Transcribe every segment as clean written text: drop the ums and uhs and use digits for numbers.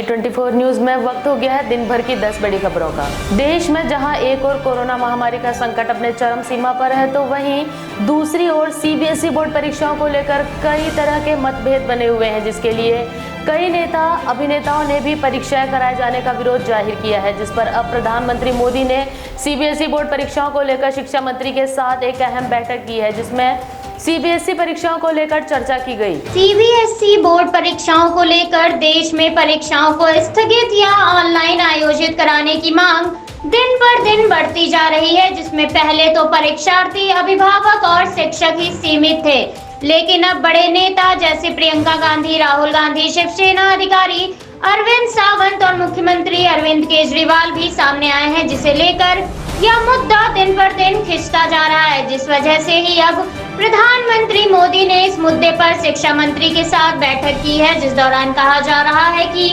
T24 news में वक्त हो गया है दिन भर की 10 बड़ी खबरों का। देश में जहां एक और कोरोना महामारी का संकट अपने चरम सीमा पर है, तो वहीं दूसरी ओर सीबीएसई बोर्ड परीक्षाओं को लेकर कई तरह के मतभेद बने हुए हैं, जिसके लिए कई नेता अभिनेताओं ने भी परीक्षाएं कराए जाने का विरोध जाहिर किया है, जिस पर अब प्रधानमंत्री मोदी ने सीबीएसई बोर्ड परीक्षाओं को लेकर शिक्षा मंत्री के साथ एक अहम बैठक की है, जिसमें सीबीएसई परीक्षाओं को लेकर चर्चा की गई। सीबीएसई बोर्ड परीक्षाओं को लेकर देश में परीक्षाओं को स्थगित या ऑनलाइन आयोजित कराने की मांग दिन पर दिन बढ़ती जा रही है, जिसमें पहले तो परीक्षार्थी, अभिभावक और शिक्षक ही सीमित थे, लेकिन अब बड़े नेता जैसे प्रियंका गांधी, राहुल गांधी, शिवसेना अधिकारी अरविंद सावंत और मुख्यमंत्री अरविंद केजरीवाल भी सामने आए हैं, जिसे लेकर यह मुद्दा दिन पर दिन खिंचता जा रहा है। जिस वजह से ही अब प्रधानमंत्री मोदी ने इस मुद्दे पर शिक्षा मंत्री के साथ बैठक की है, जिस दौरान कहा जा रहा है कि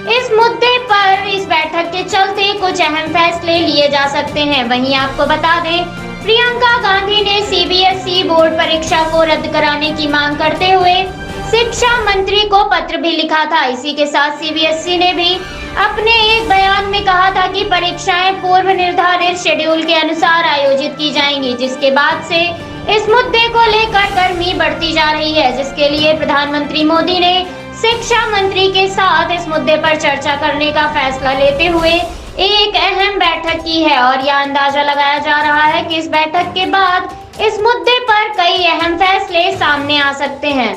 इस मुद्दे पर इस बैठक के चलते कुछ अहम फैसले लिए जा सकते हैं। वहीं आपको बता दें, प्रियंका गांधी ने सीबीएसई बोर्ड परीक्षा को रद्द कराने की मांग करते हुए शिक्षा मंत्री को पत्र भी लिखा था। इसी के साथ सीबीएसई ने भी अपने एक बयान में कहा था कि परीक्षाएं पूर्व निर्धारित शेड्यूल के अनुसार आयोजित की जाएंगी, जिसके बाद से इस मुद्दे को लेकर गर्मी बढ़ती जा रही है, जिसके लिए प्रधानमंत्री मोदी ने शिक्षा मंत्री के साथ इस मुद्दे पर चर्चा करने का फैसला लेते हुए एक अहम बैठक की है। और यह अंदाजा लगाया जा रहा है कि इस बैठक के बाद इस मुद्दे पर कई अहम फैसले सामने आ सकते हैं।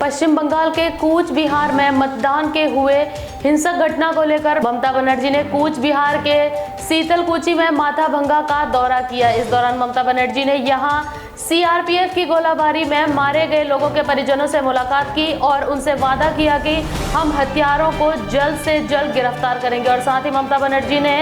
पश्चिम बंगाल के कूच बिहार में मतदान के हुए हिंसक घटना को लेकर ममता बनर्जी ने कूच बिहार के शीतलकुची में माथाभंगा का दौरा किया। इस दौरान ममता बनर्जी ने यहां सीआरपीएफ की गोलाबारी में मारे गए लोगों के परिजनों से मुलाकात की और उनसे वादा किया कि हम हत्यारों को जल्द से जल्द गिरफ्तार करेंगे, और साथ ही ममता बनर्जी ने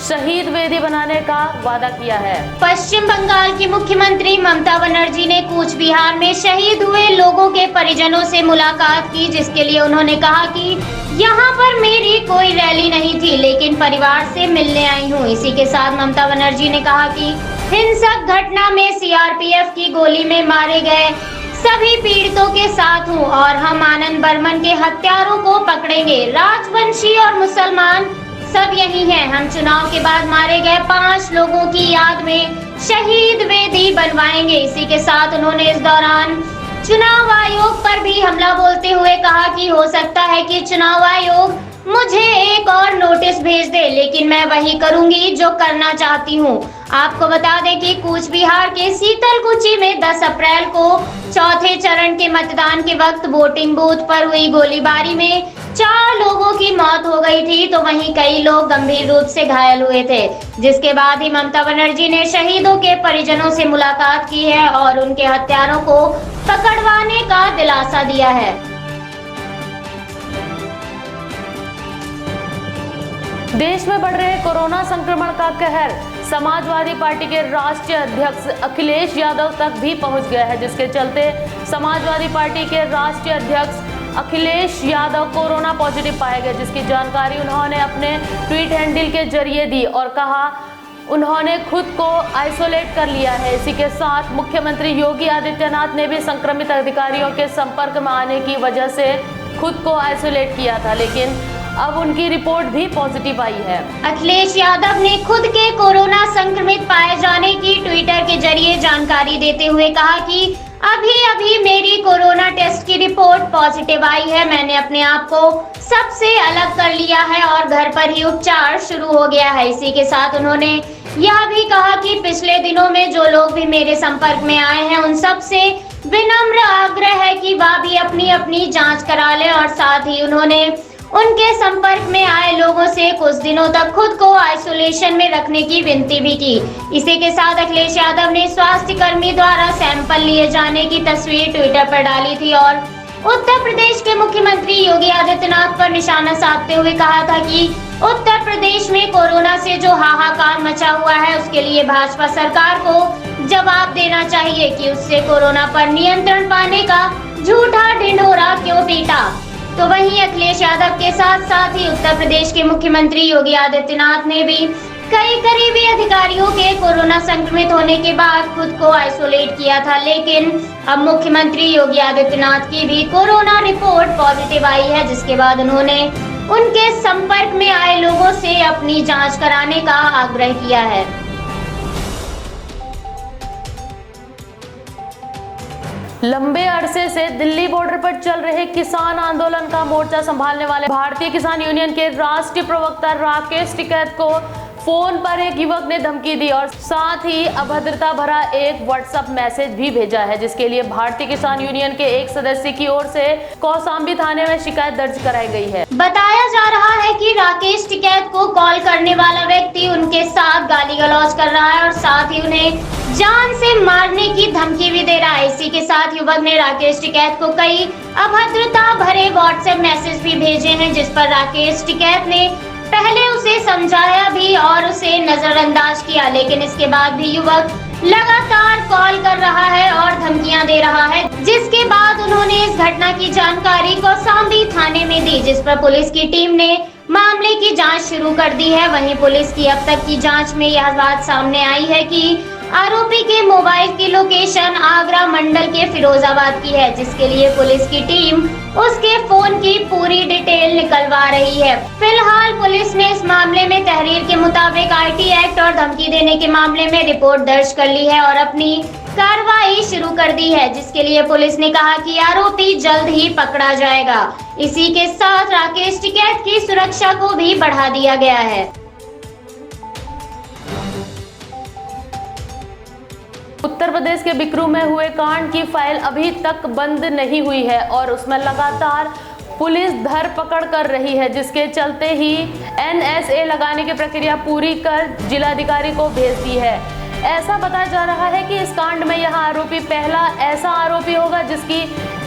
शहीद वेदी बनाने का वादा किया है। पश्चिम बंगाल की मुख्यमंत्री ममता बनर्जी ने कूच बिहार में शहीद हुए लोगों के परिजनों से मुलाकात की, जिसके लिए उन्होंने कहा कि यहाँ पर मेरी कोई रैली नहीं थी, लेकिन परिवार से मिलने आई हूँ। इसी के साथ ममता बनर्जी ने कहा कि हिंसक घटना में सीआरपीएफ की गोली में मारे गए सभी पीड़ितों के साथ हूँ और हम आनंद बर्मन के हत्यारों को पकड़ेंगे। राजवंशी और मुसलमान सब यही हैं। हम चुनाव के बाद मारे गए 5 लोगों की याद में शहीद वेदी बनवाएंगे। इसी के साथ उन्होंने इस दौरान चुनाव आयोग पर भी हमला बोलते हुए कहा कि हो सकता है कि चुनाव आयोग मुझे एक और नोटिस भेज दे, लेकिन मैं वही करूंगी जो करना चाहती हूँ। आपको बता दें कि कूच बिहार के शीतलकुची में 10 अप्रैल को चौथे चरण के मतदान के वक्त वोटिंग बूथ पर हुई गोलीबारी में 4 लोगों की मौत हो गई थी, तो वहीं कई लोग गंभीर रूप से घायल हुए थे। जिसके बाद ही ममता बनर्जी ने शहीदों के परिजनों से मुलाकात की है और उनके हत्यारों को पकड़वाने का दिलासा दिया है। देश में बढ़ रहे कोरोना संक्रमण का कहर समाजवादी पार्टी के राष्ट्रीय अध्यक्ष अखिलेश यादव तक भी पहुंच गया है, जिसके चलते समाजवादी पार्टी के राष्ट्रीय अध्यक्ष अखिलेश यादव कोरोना पॉजिटिव पाए गए, जिसकी जानकारी उन्होंने अपने ट्वीट हैंडल के जरिए दी और कहा उन्होंने खुद को आइसोलेट कर लिया है। इसी के साथ मुख्यमंत्री योगी आदित्यनाथ ने भी संक्रमित अधिकारियों के संपर्क में आने की वजह से खुद को आइसोलेट किया था, लेकिन अब उनकी रिपोर्ट भी पॉजिटिव आई है। अखिलेश यादव ने खुद के कोरोना संक्रमित पाए जाने की ट्विटर के जरिए जानकारी देते हुए कहा कि अभी मेरी कोरोना टेस्ट की रिपोर्ट पॉजिटिव आई है। मैंने अपने आप को सबसे अलग कर लिया है और घर पर ही उपचार शुरू हो गया है। इसी के साथ उन्होंने यह भी कहा कि पिछले दिनों में जो लोग भी मेरे संपर्क में आए हैं, उन सब से विनम्र आग्रह है कि वह भी अपनी अपनी जांच करा लें, और साथ ही उन्होंने उनके संपर्क में आए लोगों से कुछ दिनों तक खुद को आइसोलेशन में रखने की विनती भी की। इसी के साथ अखिलेश यादव ने स्वास्थ्य कर्मी द्वारा सैंपल लिए जाने की तस्वीर ट्विटर पर डाली थी और उत्तर प्रदेश के मुख्यमंत्री योगी आदित्यनाथ पर निशाना साधते हुए कहा था कि उत्तर प्रदेश में कोरोना से जो हाहाकार मचा हुआ है, उसके लिए भाजपा सरकार को जवाब देना चाहिए कि उससे कोरोना पर नियंत्रण पाने का झूठा ढिंढोरा क्यों पीटा। तो वहीं अखिलेश यादव के साथ साथ ही उत्तर प्रदेश के मुख्यमंत्री योगी आदित्यनाथ ने भी कई करीबी अधिकारियों के कोरोना संक्रमित होने के बाद खुद को आइसोलेट किया था, लेकिन अब मुख्यमंत्री योगी आदित्यनाथ की भी कोरोना रिपोर्ट पॉजिटिव आई है, जिसके बाद उन्होंने उनके संपर्क में आए लोगों से अपनी जांच कराने का आग्रह किया है। लंबे अरसे से दिल्ली बॉर्डर पर चल रहे किसान आंदोलन का मोर्चा संभालने वाले भारतीय किसान यूनियन के राष्ट्रीय प्रवक्ता राकेश टिकैत को फोन पर एक युवक ने धमकी दी और साथ ही अभद्रता भरा एक व्हाट्सएप मैसेज भी भेजा है, जिसके लिए भारतीय किसान यूनियन के एक सदस्य की ओर से कौशाम्बी थाने में शिकायत दर्ज कराई गई है। बताया जा रहा है कि राकेश टिकैत को कॉल करने वाला व्यक्ति उनके साथ गाली गलौज कर रहा है और साथ ही उन्हें जान से मारने की धमकी भी दे रहा है। इसी के साथ युवक ने राकेश टिकैत को कई अभद्रता भरे व्हाट्सएप मैसेज भी भेजे हैं, जिस पर राकेश टिकैत ने पहले उसे समझाया भी और उसे नजरअंदाज किया, लेकिन इसके बाद भी युवक लगातार कॉल कर रहा है और धमकियां दे रहा है, जिसके बाद उन्होंने इस घटना की जानकारी कौशाम्बी थाने में दी, जिस पर पुलिस की टीम ने मामले की जांच शुरू कर दी है। वहीं पुलिस की अब तक की जांच में यह बात सामने आई है कि आरोपी के मोबाइल की लोकेशन आगरा मंडल के फिरोजाबाद की है, जिसके लिए पुलिस की टीम उसके फोन की पूरी डिटेल निकलवा रही है। फिलहाल पुलिस ने इस मामले में तहरीर के मुताबिक आईटी एक्ट और धमकी देने के मामले में रिपोर्ट दर्ज कर ली है और अपनी कार्रवाई शुरू कर दी है, जिसके लिए पुलिस ने कहा कि आरोपी जल्द ही पकड़ा जाएगा। इसी के साथ राकेश टिकैत की सुरक्षा को भी बढ़ा दिया गया है। उत्तर प्रदेश के बिकरू में हुए कांड की फाइल अभी तक बंद नहीं हुई है और उसमें लगातार पुलिस धरपकड़ कर रही है, जिसके चलते ही एनएसए लगाने की प्रक्रिया पूरी कर जिलाधिकारी को भेज दी है। ऐसा बताया जा रहा है कि इस कांड में यह आरोपी पहला ऐसा आरोपी होगा जिसकी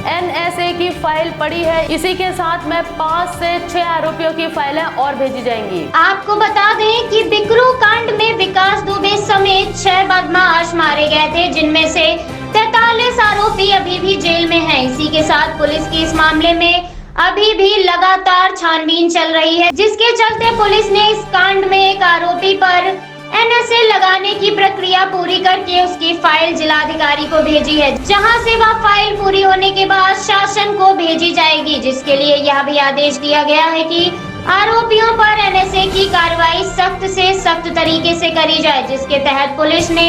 एनएसए की फाइल पड़ी है। इसी के साथ में 5 से 6 आरोपियों की फाइलें और भेजी जाएंगी। आपको बता दें कि बिकरू कांड में विकास दुबे समेत 6 बदमाश मारे गए थे, जिनमें से 43 आरोपी अभी भी जेल में हैं। इसी के साथ पुलिस की इस मामले में अभी भी लगातार छानबीन चल रही है, जिसके चलते पुलिस ने इस कांड में एक आरोपी पर एनएसए लगाने की प्रक्रिया पूरी करके उसकी फाइल जिलाधिकारी को भेजी है, जहां से वह फाइल पूरी होने के बाद शासन को भेजी जाएगी, जिसके लिए यह भी आदेश दिया गया है कि आरोपियों पर एनएसए की कार्रवाई सख्त से सख्त तरीके से करी जाए, जिसके तहत पुलिस ने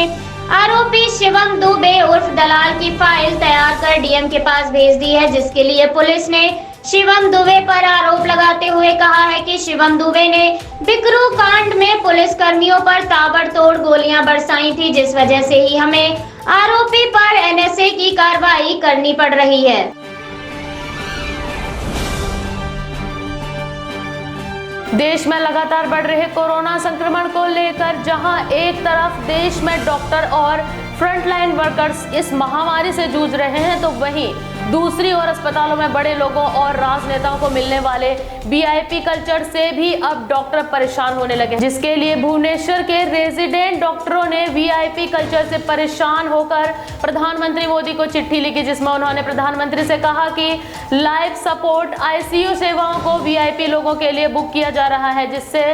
आरोपी शिवम दुबे उर्फ दलाल की फाइल तैयार कर डीएम के पास भेज दी है, जिसके लिए पुलिस ने शिवम दुबे पर आरोप लगाते हुए कहा है कि शिवम दुबे ने बिकरू कांड में पुलिस कर्मियों पर ताबड़तोड़ गोलियां बरसाई थी, जिस वजह से ही हमें आरोपी पर एनएसए की कार्रवाई करनी पड़ रही है। देश में लगातार बढ़ रहे कोरोना संक्रमण को लेकर जहां एक तरफ देश में डॉक्टर और फ्रंटलाइन वर्कर्स इस महामारी से जूझ रहे हैं, तो वहीं दूसरी ओर अस्पतालों में बड़े लोगों और राजनेताओं को मिलने वाले वीआईपी कल्चर से भी अब डॉक्टर परेशान होने लगे, जिसके लिए भुवनेश्वर के रेजिडेंट डॉक्टरों ने वीआईपी कल्चर से परेशान होकर प्रधानमंत्री मोदी को चिट्ठी लिखी, जिसमें उन्होंने प्रधानमंत्री से कहा कि लाइफ सपोर्ट आईसीयू सेवाओं को वीआईपी लोगों के लिए बुक किया जा रहा है, जिससे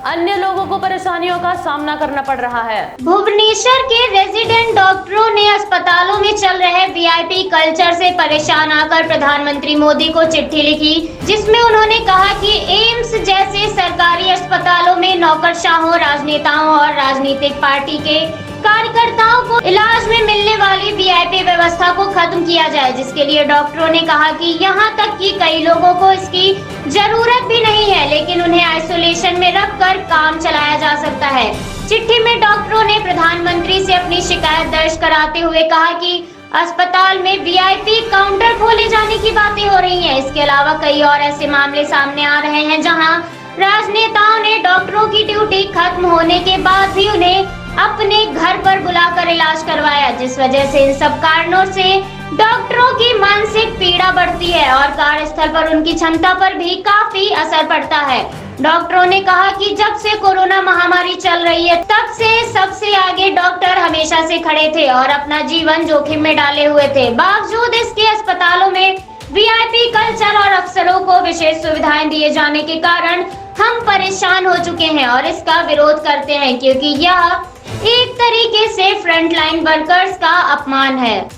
अन्य लोगों को परेशानियों का सामना करना पड़ रहा है। भुवनेश्वर के रेजिडेंट डॉक्टरों ने अस्पतालों में चल रहे वीआईपी कल्चर से परेशान आकर प्रधानमंत्री मोदी को चिट्ठी लिखी, जिसमें उन्होंने कहा कि एम्स जैसे सरकारी अस्पतालों में नौकरशाहों, राजनेताओं और राजनीतिक पार्टी के कार्यकर्ताओं को इलाज में मिलने वाली वीआईपी व्यवस्था को खत्म किया जाए, जिसके लिए डॉक्टरों ने कहा कि यहाँ तक कि कई लोगों को इसकी जरूरत भी नहीं है, लेकिन उन्हें आइसोलेशन में रखकर काम चलाया जा सकता है। चिट्ठी में डॉक्टरों ने प्रधानमंत्री से अपनी शिकायत दर्ज कराते हुए कहा कि अस्पताल में वीआईपी काउंटर खोले जाने की बातें हो रही हैं। इसके अलावा कई और ऐसे मामले सामने आ रहे हैं जहां राजनेताओं ने डॉक्टरों की ड्यूटी खत्म होने के बाद भी उन्हें अपने घर पर बुलाकर इलाज करवाया, जिस वजह से इन सब कारणों से डॉक्टरों की मानसिक पीड़ा बढ़ती है और कार्यस्थल पर उनकी क्षमता पर भी काफी असर पड़ता है। डॉक्टरों ने कहा कि जब से कोरोना महामारी चल रही है, तब से सबसे आगे डॉक्टर हमेशा से खड़े थे और अपना जीवन जोखिम में डाले हुए थे। बावजूद इसके अस्पतालों में वीआईपी कल्चर और अफसरों को विशेष सुविधाएं दिए जाने के कारण हम परेशान हो चुके हैं और इसका विरोध करते हैं क्योंकि यह एक तरीके से फ्रंटलाइन वर्कर्स का अपमान है।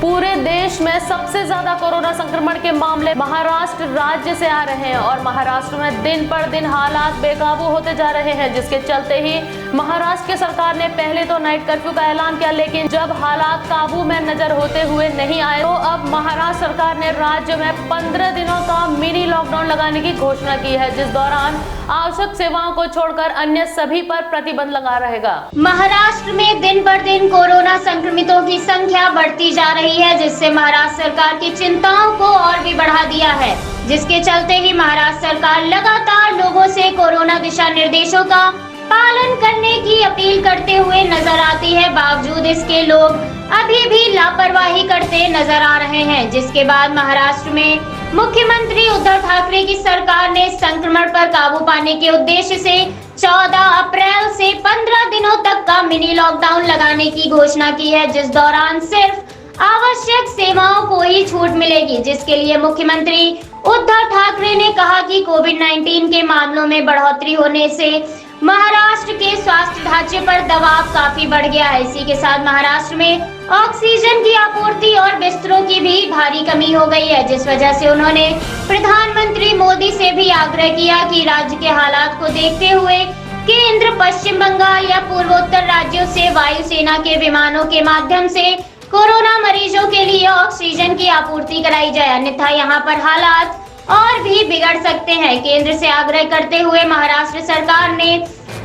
पूरे देश में सबसे ज्यादा कोरोना संक्रमण के मामले महाराष्ट्र राज्य से आ रहे हैं और महाराष्ट्र में दिन पर दिन हालात बेकाबू होते जा रहे हैं, जिसके चलते ही महाराष्ट्र की सरकार ने पहले तो नाइट कर्फ्यू का ऐलान किया, लेकिन जब हालात काबू में नजर होते हुए नहीं आए तो अब महाराष्ट्र सरकार ने राज्य में 15 दिनों का मिनी लॉकडाउन लगाने की घोषणा की है, जिस दौरान आवश्यक सेवाओं को छोड़कर अन्य सभी पर प्रतिबंध लगा रहेगा। महाराष्ट्र में दिन पर दिन कोरोना संक्रमितों की संख्या बढ़ती जा रही है, जिससे महाराष्ट्र सरकार की चिंताओं को और भी बढ़ा दिया है, जिसके चलते ही महाराष्ट्र सरकार लगातार लोगों से कोरोना दिशा निर्देशों का पालन करने की अपील करते हुए नजर आती है। बावजूद इसके लोग अभी भी लापरवाही करते नजर आ रहे हैं, जिसके बाद महाराष्ट्र में मुख्यमंत्री उद्धव ठाकरे की सरकार ने संक्रमण पर काबू पाने के उद्देश्य से 14 अप्रैल से 15 दिनों तक का मिनी लॉकडाउन लगाने की घोषणा की है, जिस दौरान सिर्फ आवश्यक सेवाओं को ही छूट मिलेगी, जिसके लिए मुख्यमंत्री उद्धव ठाकरे ने कहा कि कोविड-19 के मामलों में बढ़ोतरी होने से महाराष्ट्र के स्वास्थ्य ढांचे पर दबाव काफी बढ़ गया है। इसी के साथ महाराष्ट्र में ऑक्सीजन की आपूर्ति और बिस्तरों की भी भारी कमी हो गई है, जिस वजह से उन्होंने प्रधानमंत्री मोदी से भी आग्रह किया कि राज्य के हालात को देखते हुए केंद्र, पश्चिम बंगाल या पूर्वोत्तर राज्यों से वायुसेना के विमानों के माध्यम से कोरोना मरीजों के लिए ऑक्सीजन की आपूर्ति कराई जाए, अन्यथा यहाँ पर हालात और भी बिगड़ सकते हैं। केंद्र से आग्रह करते हुए महाराष्ट्र सरकार ने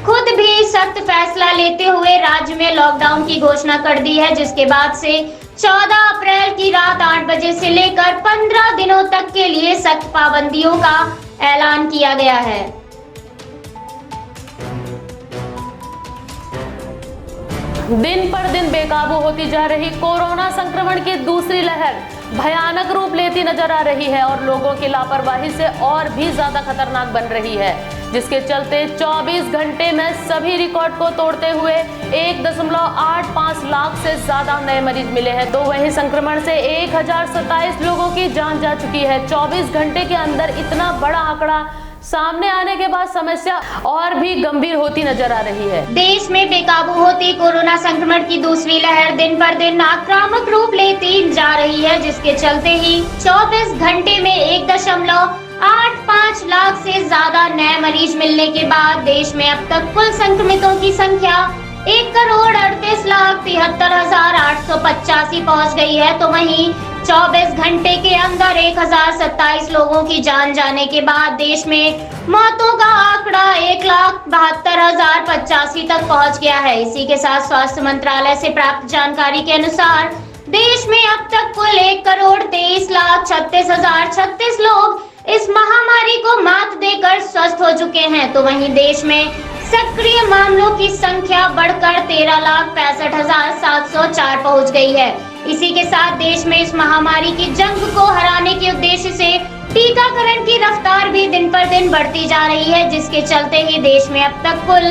खुद भी सख्त फैसला लेते हुए राज्य में लॉकडाउन की घोषणा कर दी है, जिसके बाद से 14 अप्रैल की रात 8 बजे से लेकर 15 दिनों तक के लिए सख्त पाबंदियों का ऐलान किया गया है। दिन पर दिन बेकाबू होती जा रही कोरोना संक्रमण की दूसरी लहर भयानक रूप लेती नजर आ रही है और लोगों की लापरवाही से और भी ज्यादा खतरनाक बन रही है, जिसके चलते 24 घंटे में सभी रिकॉर्ड को तोड़ते हुए 1.85 लाख से ज्यादा नए मरीज मिले हैं। तो वहीं संक्रमण से 1027 लोगों की जान जा चुकी है। 24 घंटे के अंदर इतना बड़ा आंकड़ा सामने आने के बाद समस्या और भी गंभीर होती नजर आ रही है। देश में बेकाबू होती कोरोना संक्रमण की दूसरी लहर दिन पर दिन आक्रामक रूप लेती जा रही है, जिसके चलते ही 24 घंटे में 1.85 लाख से ज्यादा नए मरीज मिलने के बाद देश में अब तक कुल संक्रमितों की संख्या 1,38,73,885 पहुंच गई है। तो वहीं 24 घंटे के अंदर 1027 लोगों की जान जाने के बाद देश में मौतों का आंकड़ा 1,72,085 तक पहुंच गया है। इसी के साथ स्वास्थ्य मंत्रालय से प्राप्त जानकारी के अनुसार देश में अब तक कुल 1,23,36,036 लोग इस महामारी को मात देकर स्वस्थ हो चुके हैं। तो वहीं देश में सक्रिय मामलों की संख्या बढ़कर 13,65,704 पहुंच गई है। इसी के साथ देश में इस महामारी की जंग को हराने के उद्देश्य से टीकाकरण की रफ्तार भी दिन पर दिन बढ़ती जा रही है, जिसके चलते ही देश में अब तक कुल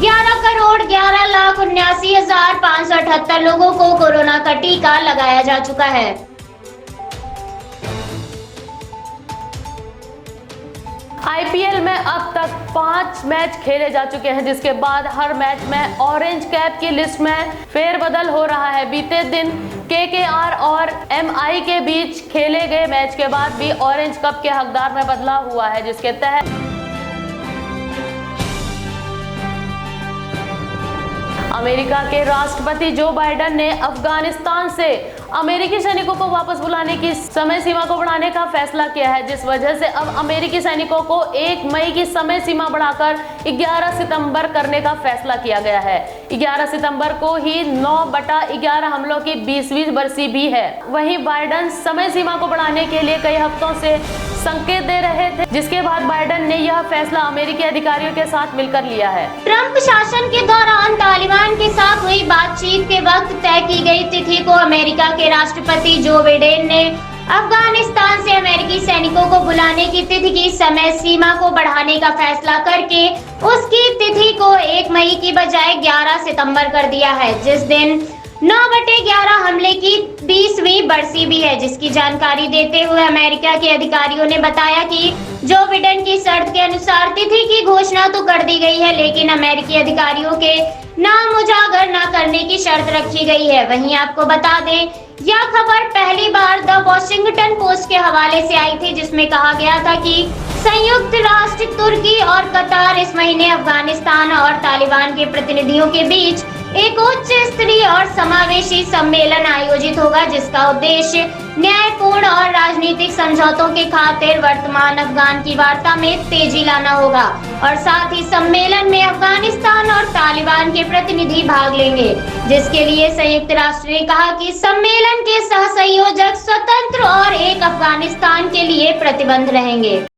11,11,79,578 लोगों को कोरोना का टीका लगाया जा चुका है। आईपीएल में अब तक 5 मैच खेले जा चुके हैं, जिसके बाद हर मैच में ऑरेंज कैप की लिस्ट में फेरबदल हो रहा है। बीते दिन केकेआर और एमआई के बीच खेले गए मैच के बाद भी ऑरेंज कप के हकदार में बदलाव हुआ है, जिसके तहत अमेरिका के राष्ट्रपति जो बाइडेन ने अफगानिस्तान से अमेरिकी सैनिकों को वापस बुलाने की समय सीमा को बढ़ाने का फैसला किया है, जिस वजह से अब अमेरिकी सैनिकों को 1 मई की समय सीमा बढ़ाकर 11 सितंबर करने का फैसला किया गया है। 11 सितंबर को ही 9/11 हमलों की 20वीं बरसी भी है। वहीं बाइडेन समय सीमा को बढ़ाने के लिए कई हफ्तों से संकेत दे रहे थे, जिसके बाद बाइडेन ने यह फैसला अमेरिकी अधिकारियों के साथ मिलकर लिया है। ट्रंप शासन के दौरान तालिबान के साथ हुई बातचीत के वक्त तय की गई तिथि को अमेरिका के राष्ट्रपति जो बाइडेन ने अफगानिस्तान से अमेरिकी सैनिकों को बुलाने की तिथि की समय सीमा को बढ़ाने का फैसला करके उसकी तिथि को 1 मई की बजाय 11 सितंबर कर दिया है, जिस दिन 9/11 हमले की 20वीं बरसी भी है, जिसकी जानकारी देते हुए अमेरिका के अधिकारियों ने बताया कि जो बिडेन की शर्त के अनुसार तिथि की घोषणा तो कर दी गई है, लेकिन अमेरिकी अधिकारियों के नाम उजागर न करने की शर्त रखी गई है। वहीं आपको बता दें, यह खबर पहली बार द वॉशिंगटन पोस्ट के हवाले से आई थी, जिसमें कहा गया था कि संयुक्त राष्ट्र, तुर्की और कतार इस महीने अफगानिस्तान और तालिबान के प्रतिनिधियों के बीच एक उच्च स्तरीय और समावेशी सम्मेलन आयोजित होगा, जिसका उद्देश्य न्यायपूर्ण और राजनीतिक समझौतों के खातिर वर्तमान अफगान की वार्ता में तेजी लाना होगा। और साथ ही सम्मेलन में अफगानिस्तान और तालिबान के प्रतिनिधि भाग लेंगे, जिसके लिए संयुक्त राष्ट्र ने कहा कि सम्मेलन के सह संयोजक स्वतंत्र और एक अफगानिस्तान के लिए प्रतिबद्ध रहेंगे।